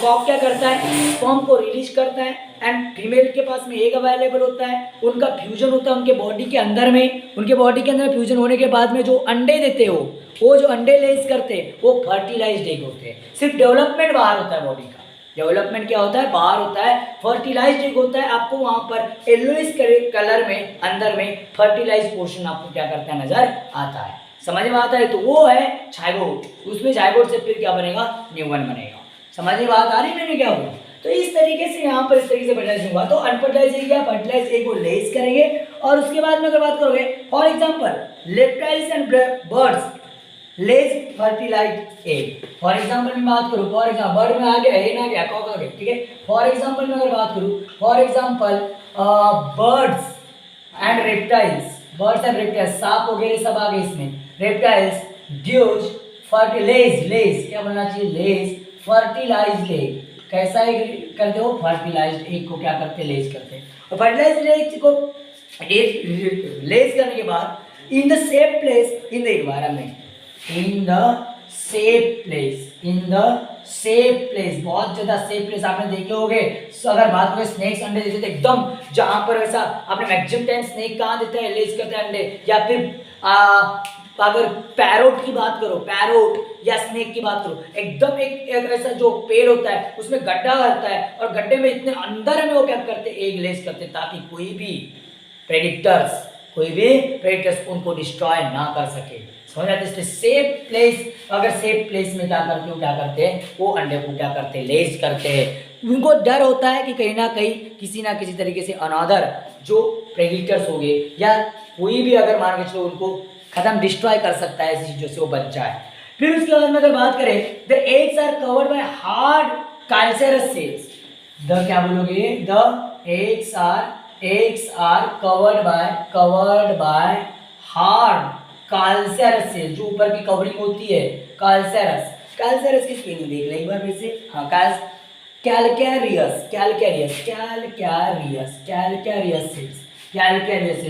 कॉक क्या करता है, स्पर्म को रिलीज करता है, एंड फीमेल के पास में एग अवेलेबल होता है, उनका फ्यूजन होता है उनके बॉडी के अंदर में, उनके बॉडी के अंदर फ्यूजन होने के बाद में जो अंडे देते हो, वो जो अंडे लेस करते हैं वो फर्टिलाइज्ड एग होते हैं। सिर्फ डेवलपमेंट बाहर होता है बॉडी का, डेवलपमेंट क्या होता है, बाहर होता है, फर्टिलाइज्ड एग होता है, आपको वहां पर येलोइश कलर में अंदर में फर्टिलाइज्ड पोर्शन आपको क्या करता है, नजर आता है। समझ में आता है। तो वो है जायगोट, उसमें जायगोट से फिर क्या बनेगा, न्यूबॉर्न बनेगा। समझ में बात आ रही है मैंने क्या हुआ। तो इस तरीके तरीके से यहाँ पर इस तरीके से फर्टिलाइजेशन हुआ, तो अनफर्टिलाइज एग या फर्टिलाइज एग को लेज करेंगे और उसके बाद में अगर बात करोगे for example reptiles and birds lays fertilise egg. For example में बात करूँ, फॉर एग्जांपल बर्ड में आ गया, हेन आ गया, कॉक आ गया, ठीक है। फॉर एग्जांपल में अगर बात करूँ, for example birds and reptiles, birds and reptiles, सांप वगैरह सब आ गए इसमें, रेप्टाइल्स ड्यूज फर्टिलाइज, लेज क्या बोलना चाहिए, लेज फर्टिलाइज एग। कैसा एग करते हो, फर्टिलाइज्ड एग को क्या करते, लेज करते हैं। और फर्टिलाइज्ड एग को लेज करने के बाद in the safe place in the environment, in the safe place, in the safe place, बहुत ज्यादा सेफ प्लेस आपने देखे होंगे। अगर बात करें स्नेक्स अंडे देते थे एकदम, जहां पर वैसा आपने मैक्सिमम टाइम स्नेक कहाँ देता है, लेज करते हैं अंडे। या फिर अगर पैरोट की बात करो, पैरोट या स्नेक की बात करो, एकदम एक ऐसा जो पेड़ होता है उसमें गड्ढा रहता है और गड्ढे में इतने अंदर में वो क्या करते, एग लेज करते, ताकि कोई भी प्रेडिक्टर्स उनको डिस्ट्रॉय ना कर सके। समझ आते, इसलिए सेफ प्लेस, अगर सेफ प्लेस में क्या करते हो, क्या करते हैं, वो अंडे को क्या करते हैं, लेज करते हैं। उनको डर होता है कि कहीं ना कहीं किसी ना किसी तरीके से अनादर जो प्रेडिक्टर्स हो गए या कोई भी अगर मान के चलो उनको खत्म डिस्ट्रॉय कर सकता है, ऐसी चीजों से वो बच जाए। फिर उसके बाद में अगर बात करें, the eggs are covered by hard calcious cells, the क्या बोलोगे, the eggs are covered by hard calcious cell, जो ऊपर की कवरिंग होती है कैल्सियस की स्पेलिंग देख ले एक बार वैसे, हाँ कैल्केरियस सेल,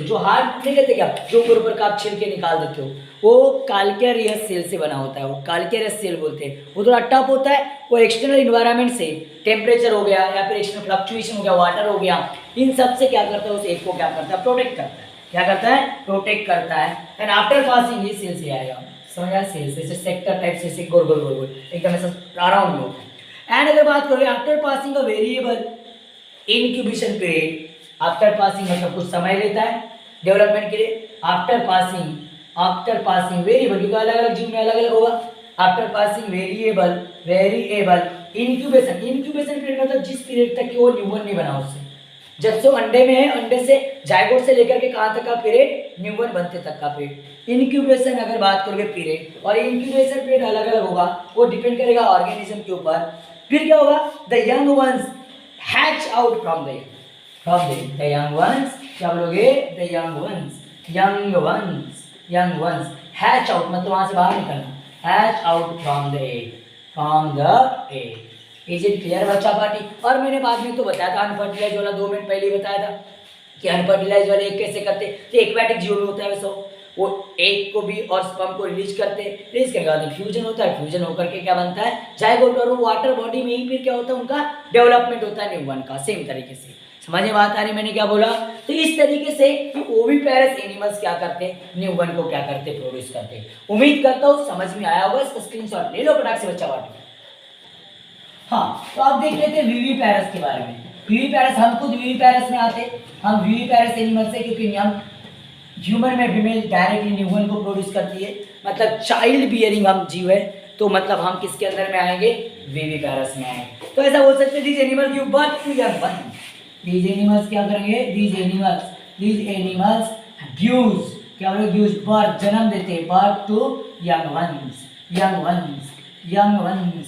जो हार्ड नहीं कहते क्या, जो ऊपर का आप छिल के निकाल देते हो, वो कैल्केरियस सेल से बना होता है, वो कैल्केरियस सेल बोलते हैं। वो थोड़ा टफ होता है, वो एक्सटर्नल इन्वायरमेंट से, टेम्परेचर हो गया या फिर एक्सटर्नल फ्लक्चुएशन हो गया, वाटर हो गया, इन सब से क्या करता है, उस एग को क्या करता है, प्रोटेक्ट करता है। क्या करता है, प्रोटेक्ट करता है। एंड आफ्टर पासिंग ये सेल से आएगा, समझ आया, सेल से सेक्टर टाइप से गोल गोल गोल गोल एकदम ऐसा अराउंड में होता है। एंड अगर बात करोगे after passing a variable incubation period, after passing मतलब कुछ समय लेता है डेवलपमेंट के लिए। आफ्टर पासिंग वेरिएबल, क्योंकि अलग अलग जीव में अलग अलग होगा। After passing variable incubation period मतलब जिस पीरियड तक वो न्यूबॉर्न नहीं बना, उससे जब से वो अंडे में है, अंडे से जायगोट से लेकर के कहाँ तक का पीरियड, न्यूबॉर्न बनते तक का पीरियड। इंक्यूबेशन अगर बात करोगे पीरियड, और इंक्यूबेशन पीरियड अलग अलग होगा, वो डिपेंड करेगा ऑर्गेनिज्म के ऊपर। फिर क्या होगा, the young ones hatch out from the young ones, क्या बोलोगे, the young ones hatch out मतलब वहां से बाहर निकलना, hatch out from the egg. Is it clear बच्चा पार्टी? और मैंने बाद में तो बताया था अनफर्टिलाइज वाला, 2 मिनट पहले ही बताया था कि अनफर्टिलाइज वाले एग कैसे करते, तो एक्वाटिक जीव में होता है वैसे, वो एग को भी और स्पर्म को रिलीज करते हैं, रिलीज करने के बाद फ्यूजन होता है, फ्यूजन होकर के क्या बनता है, जायगोट, और वो वाटर बॉडी में ही फिर क्या होता है, उनका डेवलपमेंट होता है न्यूबॉर्न का। सेम तरीके से समझ में बात आ रही, मैंने क्या बोला, तो इस तरीके से ओविपेरस एनिमल्स क्या करते हैं, न्यूबॉर्न को क्या करते, प्रोड्यूस करते हैं। उम्मीद करता हूँ समझ में आया होगा, इसका स्क्रीनशॉट ले लो फटाक से बच्चा पार्टी। हाँ, तो आप देख लेते हैं विविपेरस के बारे में। विविपेरस, हम खुद विविपेरस में आते, हम विविपेरस एनिमल से, क्योंकि हम ह्यूमन में फीमेल डायरेक्टली न्यूबॉर्न को प्रोड्यूस करती है, मतलब चाइल्ड बियरिंग हम जीव है, तो मतलब हम किसके अंदर में आएंगे, विविपेरस में आएंगे। तो ऐसा बोल सकते हैं, these animal give birth to young one, these animals क्या करेंगे, दीज एनिमल्स गिव्स, क्या बोले, गिव्स बर्थ, जन्म देते हैं, बर्थ टू यंग वंस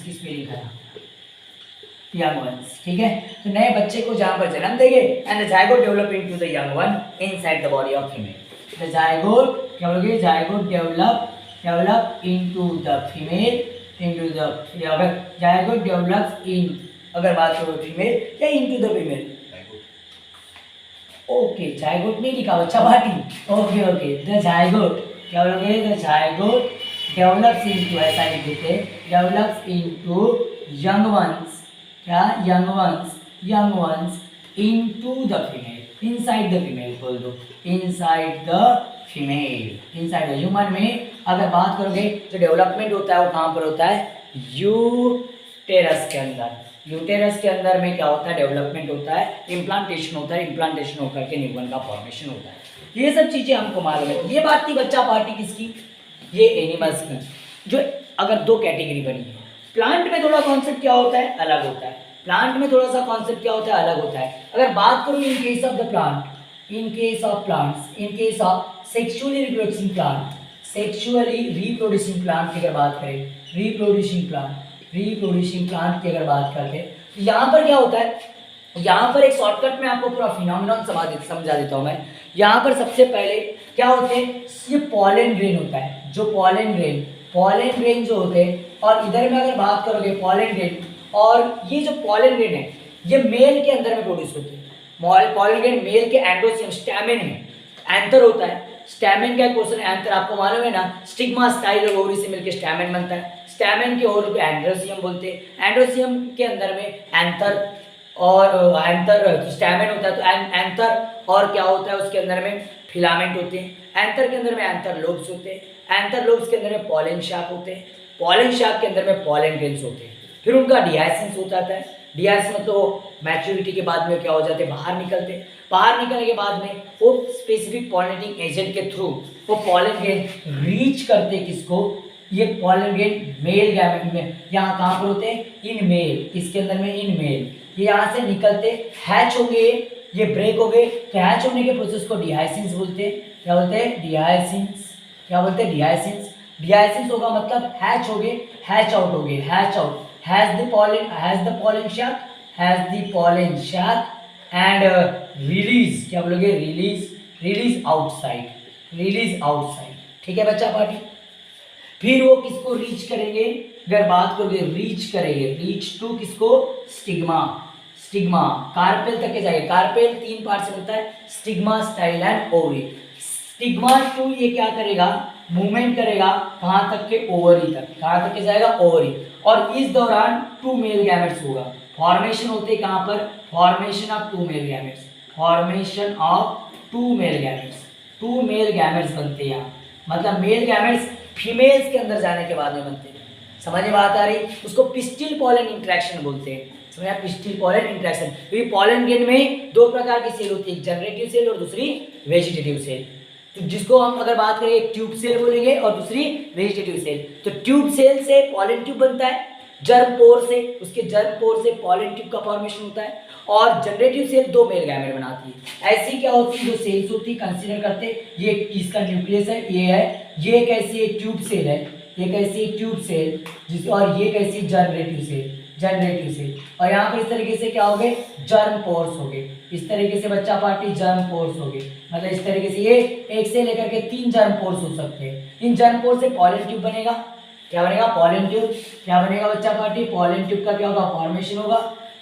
की स्पेलिंग करा, यंग वंस, ठीक है। तो नए बच्चे को जहां पर जन्म देंगे, and the zygote develop into the young one inside the body of female. The zygote क्या बोलोगे, zygote develop into the female, अगर जायगोट डेवलप्स इन, अगर बात करो फीमेल या into the female, okay, zygote नहीं लिखा बच्चा पार्टी, ओके, द जायगोट क्या बोलोगे, द जायगोट डेवलप्स इनटू, ऐसा लिख देते, डेवलप्स इनटू यंग वंस, क्या, young ones into the female, inside the female बोल दो, इनसाइड द ह्यूमन में अगर बात करोगे तो डेवलपमेंट होता है वो कहाँ पर होता है, यूटेरस के अंदर। यूटेरस के अंदर में क्या होता है, डेवलपमेंट होता है, इम्प्लांटेशन होता है, इम्प्लांटेशन होकर के न्यूबॉर्न का फॉर्मेशन होता है। ये सब चीजें हमको मालूम है। ये बात थी बच्चा पार्टी किसकी, ये एनिमल्स की, जो अगर 2 कैटेगरी बनी है। प्लांट में थोड़ा कॉन्सेप्ट क्या होता है, अलग होता है। प्लांट में थोड़ा सा कॉन्सेप्ट क्या होता है, अलग होता है। अगर बात करूँ in case of the plant, in case of plants, in case of sexually reproducing plant, sexually reproducing plant की अगर बात करें, रिप्रोड्यूसिंग प्लांट की अगर बात करते हैं, तो यहाँ पर क्या होता है, यहाँ पर एक शॉर्टकट में आपको पूरा फिनोमिनन समझा देता हूँ मैं। यहाँ पर सबसे पहले क्या होते हैं, ये पॉलन ग्रेन होता है, जो पॉलन ग्रेन जो होते हैं, और इधर में अगर बात करोगे पॉलन ग्रेन, और ये जो पॉलन ग्रेन है ये मेल के अंदर में प्रोड्यूस होते हैं। पॉलन ग्रेन मेल के एंडोसियम स्टैमेन में, एंथर होता है, स्टैमेन का एक पोर्शन है एंथर, आपको मालूम है ना, स्टिग्मा स्टाइल और ओवरी से मिलकर स्टैमेन बनता है, स्टैमेन के ओवरी को एंड्रोसियम बोलते हैं, एंड्रोसियम के अंदर में एंथर और एंथर स्टैमेन होता है, तो एंथर और क्या होता है उसके अंदर में फिलामेंट होते हैं, एंथर के अंदर में एंथर लोब्स होते हैं, एंथर लोब्स के अंदर में पॉलन शाक होते हैं, पॉलन शाक के अंदर में पॉलन ग्रेन्स होते हैं, फिर उनका डिहाइसिस होता है, डिहाइसिस में तो मैच्योरिटी के बाद में क्या हो जाते हैं, बाहर निकलते हैं, बाहर निकलने के बाद में वो स्पेसिफिक पॉलिनेटिंग एजेंट के थ्रू वो पॉलन ग्रेन रीच करते किसको, ये पॉलन ग्रेन मेल गैमेट में, यहाँ कहाँ पर होते हैं, इन मेल, इसके अंदर में इन मेल, ये यहाँ से निकलते हैच हो गए, ये ब्रेक हो गए, तो हैच होने के प्रोसेस को डिहाइसिस बोलते हैं, क्या बोलते हैं, डिहाइसिस, क्या बोलते हैं, डिहाइसिस, डिहाइसिस होगा मतलब हैच हो गए, हैच आउट हो गए, hatch out, has the pollen sac and release, क्या बोलोगे, रिलीज आउटसाइड, ठीक है बच्चा पार्टी। फिर वो किसको रीच करेंगे, अगर बात करोगे रीच करेंगे, रीच टू किसको, स्टिग्मा कार्पेल तक के जाएगा, कार्पेल 3 पार्ट से बनता है, stigma style and ovary, stigma to ये क्या करेगा, मूवमेंट करेगा कहाँ तक के, ओवरी तक, कहाँ तक के जाएगा, ओवरी, और इस दौरान 2 मेल गैमेट्स होगा, फॉर्मेशन होते कहाँ पर, formation of 2 male gametes, formation of 2 male gametes, 2 male gametes बनते हैं यहाँ, मतलब मेल गैमेट्स फीमेल्स के अंदर जाने के बाद में बनते हैं, समझ में बात आ रही, उसको पिस्टिल पॉलन इंटरेक्शन बोलते हैं, समझा, पिस्टिल पॉलन इंटरेक्शन, क्योंकि पॉलन ग्रेन में 2 प्रकार की सेल होती है, एक जनरेटिव सेल और दूसरी वेजिटेटिव सेल, तो जिसको हम अगर बात करें एक ट्यूब सेल बोलेंगे और दूसरी वेजिटेटिव सेल, तो ट्यूब सेल से पॉलन ट्यूब बनता है, जर्म पोर से, उसके जर्म पोर से पॉलन ट्यूब का फॉर्मेशन होता है, और जनरेटिव सेल 2 मेल गैमेट बनाती है। ऐसी क्या होती है, जो सेल्स होती है कंसीडर करते, ये इसका न्यूक्लियस है, ये है, ये एक ऐसी ट्यूब सेल है, एक ऐसी ट्यूब सेल जिस, और ये कैसी जनरेटिव सेल, और यहाँ पर इस तरीके से क्या हो गए, जर्म पोर्स हो गए, इस तरीके से बच्चा पार्टी जर्म पोर्स हो गए, मतलब इस तरीके से ये एक से लेकर के 3 जर्म पोर्स हो सकते हैं, इन जर्म पोर्स से पॉलन ट्यूब बनेगा, क्या बनेगा, पॉलन ट्यूब, क्या बनेगा बच्चा पार्टी, पॉलन ट्यूब का क्या होगा, फॉर्मेशन होगा,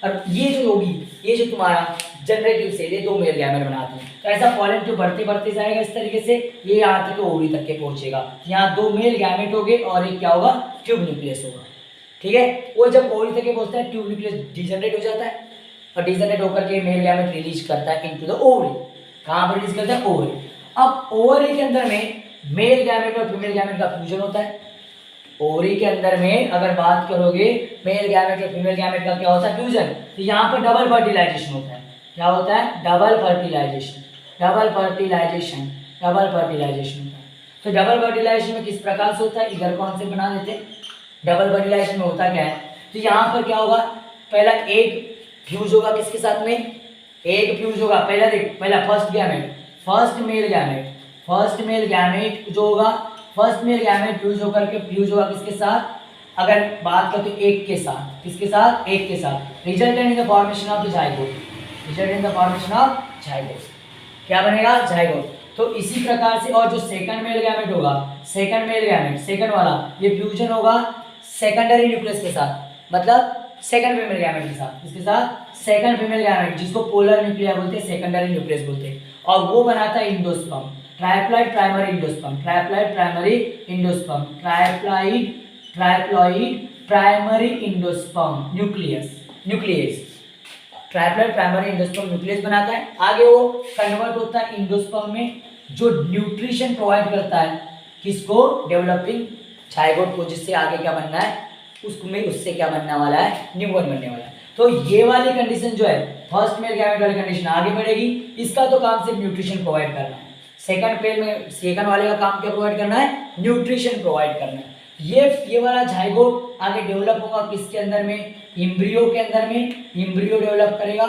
और ये जो होगी, ये जो तुम्हारा जनरेटिव सेल ये 2 मेल गैमेट बनाती है, तो ऐसा पॉलन ट्यूब बढ़ते बढ़ते जाएगा इस तरीके से, ये यहाँ तक ओवरी तक के पहुंचेगा, यहाँ 2 मेल गैमेट हो गए और एक क्या होगा, ट्यूब न्यूक्लियस होगा, ठीक है। वो जब ओवरी तक के पहुंचता है ट्यूब न्यूक्लियस डिजनरेट हो जाता है, और डिजनरेट होकर के मेल गैमेट रिलीज करता है इनटू द ओवरी, कहाँ पर रिलीज करता है, ओवरी। अब ओवरी के अंदर में मेल गैमेट और फीमेल गैमेट का फ्यूजन होता है, ओवरी के अंदर में अगर बात करोगे मेल गैमेट और फीमेल गैमेट का क्या होता है, फ्यूजन, तो यहाँ पर डबल फर्टिलाइजेशन होता है, क्या होता है, डबल फर्टिलाइजेशन होता है। तो डबल फर्टिलाइजेशन में किस प्रकार से होता है, इधर कौन से बना देते हैं, डबल फर्टिलाइजेशन में होता क्या है, तो यहाँ पर क्या होगा, पहला एक फ्यूज होगा किसके साथ में, एक फ्यूज होगा, पहला फर्स्ट मेल गैमेट जो होगा, फर्स्ट मेल गैमेट फ्यूज होकर के फ्यूज होगा किसके साथ, अगर बात करते एक के साथ, किसके साथ, एक के साथ, resultant in the formation of the zygote, क्या बनेगा, जाइगोट। तो इसी प्रकार से, और जो सेकंड मेल गैमेट होगा, सेकंड वाला ये फ्यूजन होगा सेकेंडरी न्यूक्लियस के साथ, मतलब सेकंड फीमेल गैमेट के साथ, इसके साथ सेकंड फीमेल गैमेट, जिसको पोलर न्यूक्लिया बोलते हैं, सेकेंडरी न्यूक्लियस बोलते हैं, और वो बनाता है endosperm, triploid primary endosperm nucleus, triploid primary endosperm nucleus बनाता है। आगे वो कन्वर्ट होता है इंडोस्पर्म में, जो न्यूट्रिशन प्रोवाइड करता है किसको, डेवलपिंग जाइगोट को, जिससे आगे क्या बनना है, उससे क्या बनने वाला है, न्यूबॉर्न बनने वाला है। तो ये वाली कंडीशन जो है, फर्स्ट मेल गैमेट वाली कंडीशन आगे बढ़ेगी, इसका तो काम सिर्फ न्यूट्रिशन प्रोवाइड करना है, सेकंड वाले का काम क्या प्रोवाइड करना है, न्यूट्रिशन प्रोवाइड करना है। ये वाला जाइगोट आगे डेवलप होगा किसके अंदर में, एम्ब्रियो के अंदर में, एम्ब्रियो डेवलप करेगा,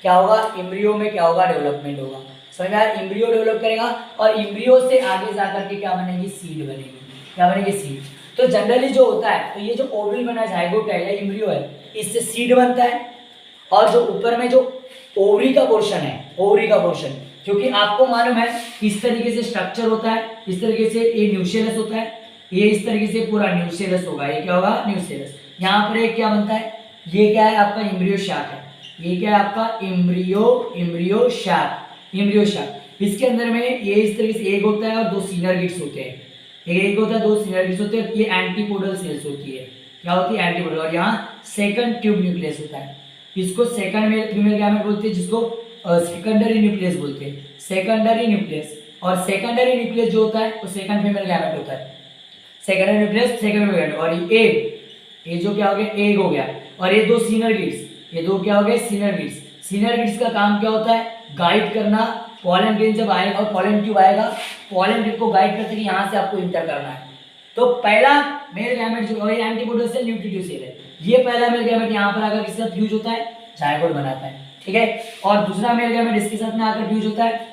क्या होगा एम्ब्रियो में क्या होगा डेवलपमेंट होगा, समझ में आया, एम्ब्रियो डेवलप करेगा और एम्ब्रियो से आगे जाकर के क्या बनेगी, सीड बनेगी, क्या बनेगी, सीड। तो जनरली जो होता है, तो ये जो ओवल बना जाइगोट है या एम्ब्रियो है, इससे सीड बनता है, और जो ऊपर में जो ओवरी का पोर्शन है, ओवरी का पोर्शन, क्योंकि आपको मालूम है इस तरीके से स्ट्रक्चर होता है, इस तरीके से ये न्यूक्लियस होता है, ये इस तरीके से पूरा न्यूक्लियस होगा, ये क्या होगा न्यूक्लियस। यहाँ पर एक क्या बनता है, ये क्या है आपका एम्ब्रियो शाक है, ये क्या है आपका एम्ब्रियो शाक। इसके अंदर में ये इस तरीके से एक होता है और दो सीनर गिट्स होते हैं, एक होता है दो सीनर गिट्स होते हैं, ये एंटीपोडल सेल्स होती है, क्या होती है एंटीपोडल, और यहाँ सेकंड ट्यूब न्यूक्लियस होता है, इसको सेकंड में फीमेल गैमेट बोलते हैं, जिसको सेकेंडरी न्यूक्लियस बोलते हैं, सेकेंडरी न्यूक्लियस। और सेकेंडरी न्यूक्लियस जो होता है वो सेकंड फीमेल गैमेट होता है, सेकेंडरी न्यूक्लियस सेकंड गैमेट। और ये जो क्या हो गया एग हो गया, और ये दो सीनर गिट्स, ये दो क्या हो गए सीनर गिट्स। सीनर गिट्स का काम क्या होता है, गाइड करना, पॉलन ग्रेन जब आएगा और पॉलन ट्यूब आएगा, पॉलन ग्रेन को गाइड करते कि यहाँ से आपको इंटर करना है। तो पहला मेल गैमेट जो है एंटीपोडल सेल न्यूक्लियोटिड सेल है, ये पहला मेल गैमेट यहाँ पर आकर किसके साथ फ्यूज होता है, जाइगोट बनाता है, ठीक है। और दूसरा मेल गैमेट इसके साथ में आकर फ्यूज होता है,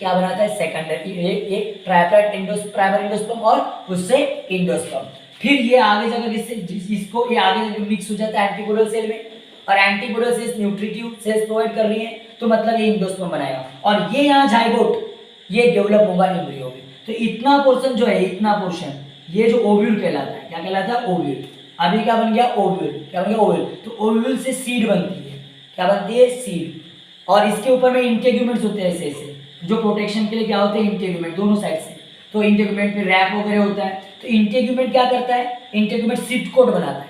क्या बनाता है सेकेंडरी, एक ट्राइपैड प्राइमरी एंडोस्पर्म और उससे एंडोस्पर्म। फिर ये आगे जाकर इसको ये आगे जाकर मिक्स हो जाता है एंटीपोडल सेल में, और antipodal cells nutritive cells provide कर रही है, तो मतलब ये एंडोस्पर्म बनाएगा, और ये यहाँ जाइगोट ये डेवलप होगा एम्ब्रियो में। तो इतना पोर्शन जो है, इतना पोर्शन ये जो ओव्यूल कहलाता है, क्या कहलाता है ओव्यूल। अभी क्या बन गया ओव्यूल, क्या बन गया ओव्यूल। तो ओव्यूल से सीड बनती है, क्या बनती है सीड, और इसके ऊपर में इंटेग्यूमेंट्स होते हैं ऐसे जो प्रोटेक्शन के लिए क्या होते हैं इंटेग्यूमेंट दोनों साइड से। तो इंटेग्यूमेंट में रैप वगैरह होता है, तो इंटेग्यूमेंट क्या करता है, इंटेग्यूमेंट सीड कोट बनाता है,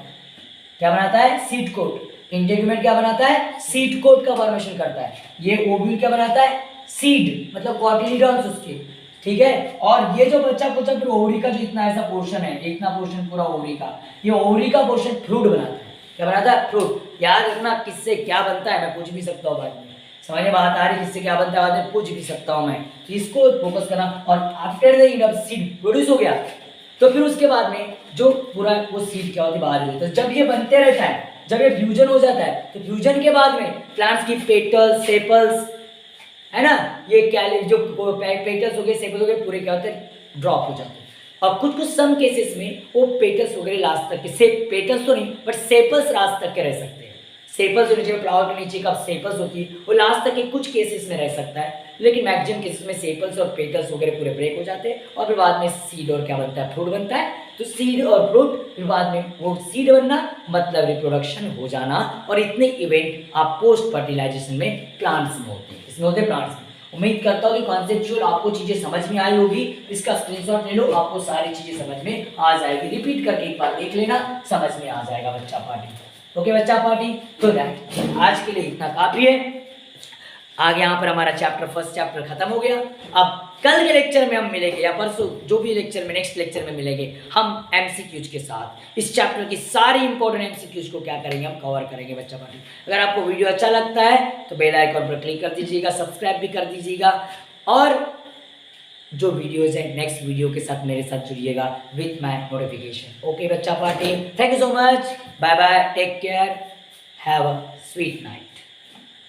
क्या बनाता है सीड कोट। इंटेग्यूमेंट क्या बनाता है सीड कोट का फॉर्मेशन करता है। ये ओव्यूल क्या बनाता है सीड, मतलब कॉटिलिडॉन्स उसके, ठीक है। और ये जो बच्चा कुछ फिर ओवरी का जो इतना ऐसा पोर्शन है, इतना पोर्शन पूरा ओवरी का, ये ओवरी का पोर्शन फ्रूट बनाता है, क्या बनाता है फ्रूट। याद रखना किससे क्या बनता है, मैं पूछ भी सकता हूँ बाद में, समझ में बात आ रही, किससे क्या बनता है बाद में पूछ भी सकता हूँ मैं, तो इसको फोकस करना। और after the end of seed produce हो गया, तो फिर उसके बाद में जो पूरा वो सीड क्या होती है बाहर होता है। जब ये बनते रहता है, जब ये फ्यूजन हो जाता है, तो फ्यूजन के बाद में प्लांट्स की पेटल्स सेपल्स है ना, ये क्या जो पेटल्स हो गए सेपल्स हो गए पूरे क्या होते हैं ड्रॉप हो जाते हैं। और कुछ कुछ सम केसेस में वो पेटल्स वगैरह लास्ट तक के पेटल्स तो नहीं बट सेपल्स लास्ट तक के रह सकते हैं। सेपल्स जो नीचे फ्लावर के नीचे का सेपल्स होती है वो लास्ट तक के कुछ केसेस में रह सकता है, लेकिन मैक्सिमम केसेस में सेपल्स और पेटल्स वगैरह पूरे ब्रेक हो जाते हैं, और फिर बाद में सीड और क्या बनता है फ्रूट बनता है। तो सीड और फ्रूट फिर बाद में वो सीड बनना मतलब रिप्रोडक्शन हो जाना, और इतने इवेंट आप पोस्ट फर्टिलाइजेशन में प्लांट्स में होते हैं, इसमें होते हैं प्लांट्स में। उम्मीद करता हूँ कि कॉन्सेप्चुअल आपको चीजें समझ में आई होगी, इसका स्क्रीनशॉट ले लो, आपको सारी चीजें समझ में आ जाएगी। रिपीट करके एक बार देख लेना, समझ में आ जाएगा बच्चा पार्टी। ओके बच्चा पार्टी, तो आज के लिए इतना काफी है। आगे यहाँ पर हमारा फर्स्ट चैप्टर खत्म हो गया। अब कल के लेक्चर में हम मिलेंगे या परसों जो भी लेक्चर में नेक्स्ट लेक्चर में मिलेंगे हम एमसीक्यूज के साथ। इस चैप्टर की सारी इंपॉर्टेंट एमसीक्यूज को क्या करेंगे हम कवर करेंगे बच्चा पार्टी। अगर आपको वीडियो अच्छा लगता है तो बेल आइकन पर क्लिक कर दीजिएगा, सब्सक्राइब भी कर दीजिएगा, और जो वीडियोज है नेक्स्ट वीडियो के साथ मेरे साथ जुड़िएगा विथ माय नोटिफिकेशन। ओके बच्चा party, thank you so much, bye bye, take care, have a sweet night.